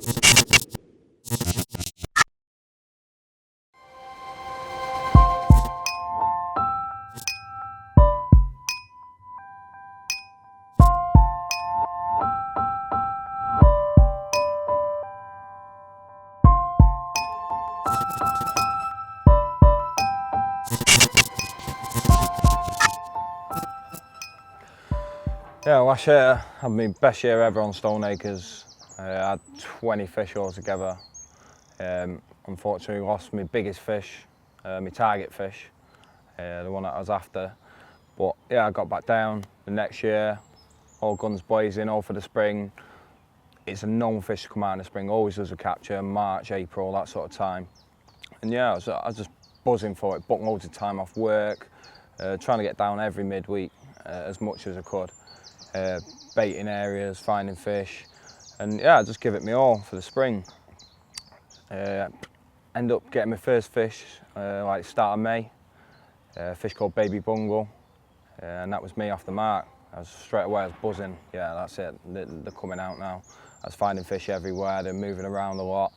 Yeah, last year I had my best year ever on Stoneacres. I had 20 fish altogether. Unfortunately lost my biggest fish, my target fish, the one that I was after. But yeah, I got back down the next year, all guns blazing, all for the spring. It's a known fish to come out in the spring, always does a capture, March, April, that sort of time. And yeah, I was just buzzing for it, booked loads of time off work, trying to get down every midweek as much as I could. Baiting areas, finding fish, and yeah, I just give it me all for the spring. End up getting my first fish like start of May, a fish called baby bungle, and that was me off the mark. Straight away I was buzzing, yeah, that's it, they're coming out now. I was finding fish everywhere, they're moving around a lot.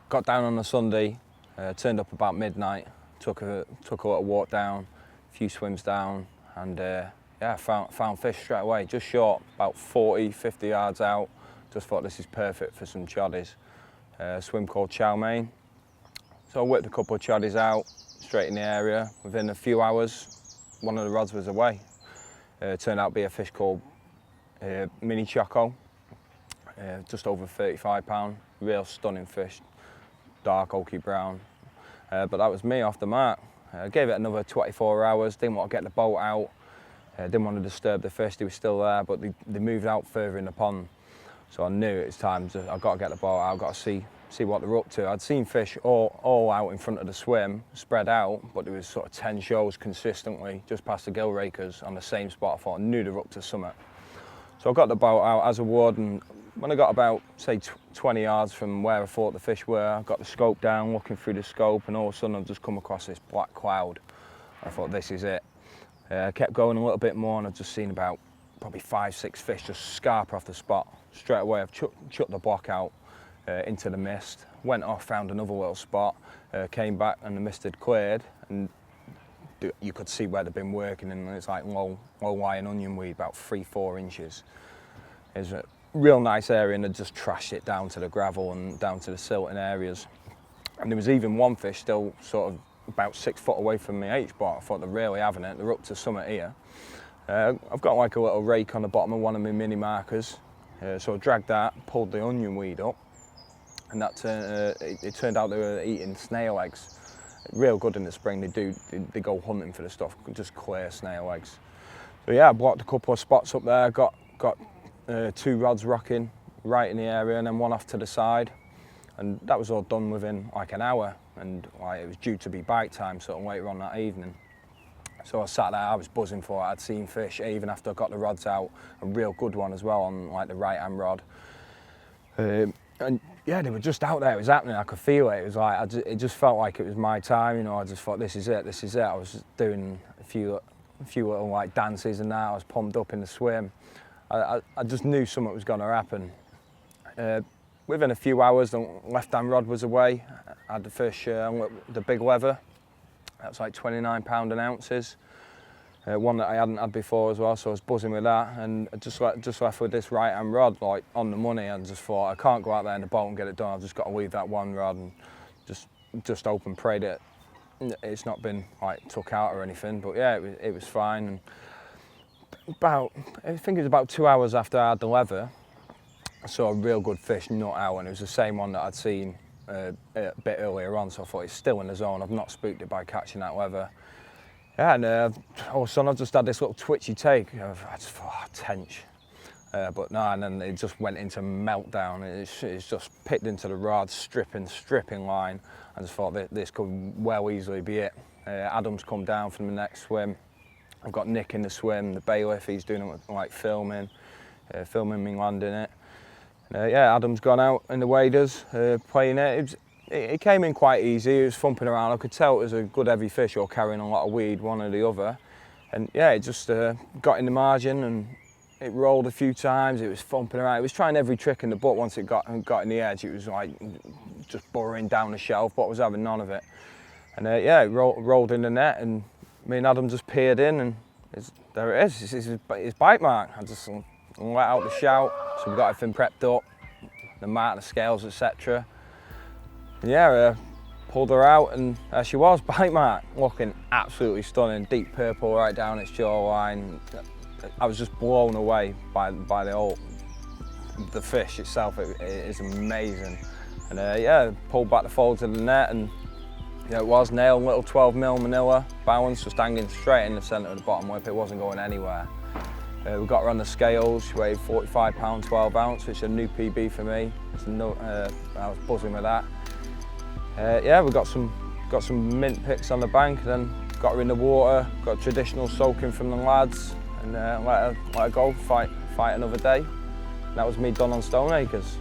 Got down on a Sunday, turned up about midnight, took a little walk down, a few swims down, and yeah, found fish straight away, just short, about 40, 50 yards out. Just thought this is perfect for some choddies. A swim called chow mein. So I worked a couple of choddies out, straight in the area. Within a few hours, one of the rods was away. Turned out to be a fish called mini choco, just over 35 pound, real stunning fish, dark oaky brown. But that was me off the mark. Gave it another 24 hours, didn't want to get the boat out. Didn't want to disturb the fish, they were still there, but they moved out further in the pond. So I knew it was time, I've got to get the boat out, I've got to see what they're up to. I'd seen fish all out in front of the swim, spread out, but there was sort of 10 shows consistently, just past the gill rakers on the same spot. I thought I knew they were up to something. So I got the boat out as I would, and when I got about, say, 20 yards from where I thought the fish were, I got the scope down, looking through the scope, and all of a sudden I've just come across this black cloud. I thought, this is it. I kept going a little bit more, and I've just seen about probably 5, 6 fish just scarper off the spot. Straight away I've chucked the block out into the mist, went off, found another little spot, came back and the mist had cleared, and you could see where they'd been working, and it's like low-lying onion weed, about 3-4 inches. It's a real nice area, and they'd just trashed it down to the gravel and down to the silting areas. And there was even one fish still sort of about 6 foot away from my H-bar. I thought they're really having it, they're up to something here. I've got like a little rake on the bottom of one of my mini markers, so I dragged that, pulled the onion weed up, and that it turned out they were eating snail eggs. Real good in the spring, they go hunting for the stuff, just clear snail eggs. So yeah, I blocked a couple of spots up there, got 2 rods rocking right in the area, and then one off to the side. And that was all done within like an hour, and like, it was due to be bite time sort of later on that evening. So I sat there, I was buzzing for it. I'd seen fish even after I got the rods out, a real good one as well on like the right hand rod. And yeah, they were just out there, it was happening, I could feel it. It was like, it just felt like it was my time, you know. I just thought, this is it, this is it. I was doing a few little like dances and that, I was pumped up in the swim. I just knew something was gonna happen. Within a few hours, the left-hand rod was away. I had the fish, the big leather. That's like 29 pound an ounces. One that I hadn't had before as well, so I was buzzing with that. And I just left with this right-hand rod, like on the money. I just thought, I can't go out there in the boat and get it done. I've just got to leave that one rod and just hope and pray that it's not been like took out or anything. But yeah, it was fine. And I think it was about 2 hours after I had the leather, I saw a real good fish nut out, and it was the same one that I'd seen a bit earlier on, so I thought it's still in the zone. I've not spooked it by catching that leather. Yeah, and all of a sudden I just had this little twitchy take. I just thought, oh, tench. But no, and then it just went into meltdown. It's just picked into the rod, stripping line. I just thought this could well easily be it. Adam's come down from the next swim. I've got Nick in the swim, the bailiff, he's doing like filming me landing it. Yeah, Adam's gone out in the waders, playing it. It came in quite easy, it was thumping around. I could tell it was a good heavy fish or carrying a lot of weed, one or the other. And yeah, it just got in the margin and it rolled a few times, it was thumping around. It was trying every trick in the book. Once it got in the edge, it was like just burrowing down the shelf, but I was having none of it. And yeah, it rolled in the net, and me and Adam just peered in, and there it is. It's Bitemark. I just let out the shout, so we got everything prepped up, the mat, the scales, etc. Yeah, pulled her out, and there she was, Bitemark, looking absolutely stunning, deep purple right down its jawline. I was just blown away by the fish itself. It is amazing. And yeah, pulled back the folds of the net, and yeah, it was nailed, little 12mm Manila balance, just hanging straight in the centre of the bottom whip. It wasn't going anywhere. We got her on the scales. She weighed 45 pounds, 12 ounce, which is a new PB for me. I was buzzing with that. Yeah, we got some mint picks on the bank, then got her in the water, got traditional soaking from the lads, and let her go, fight another day. And that was me done on Stoneacres.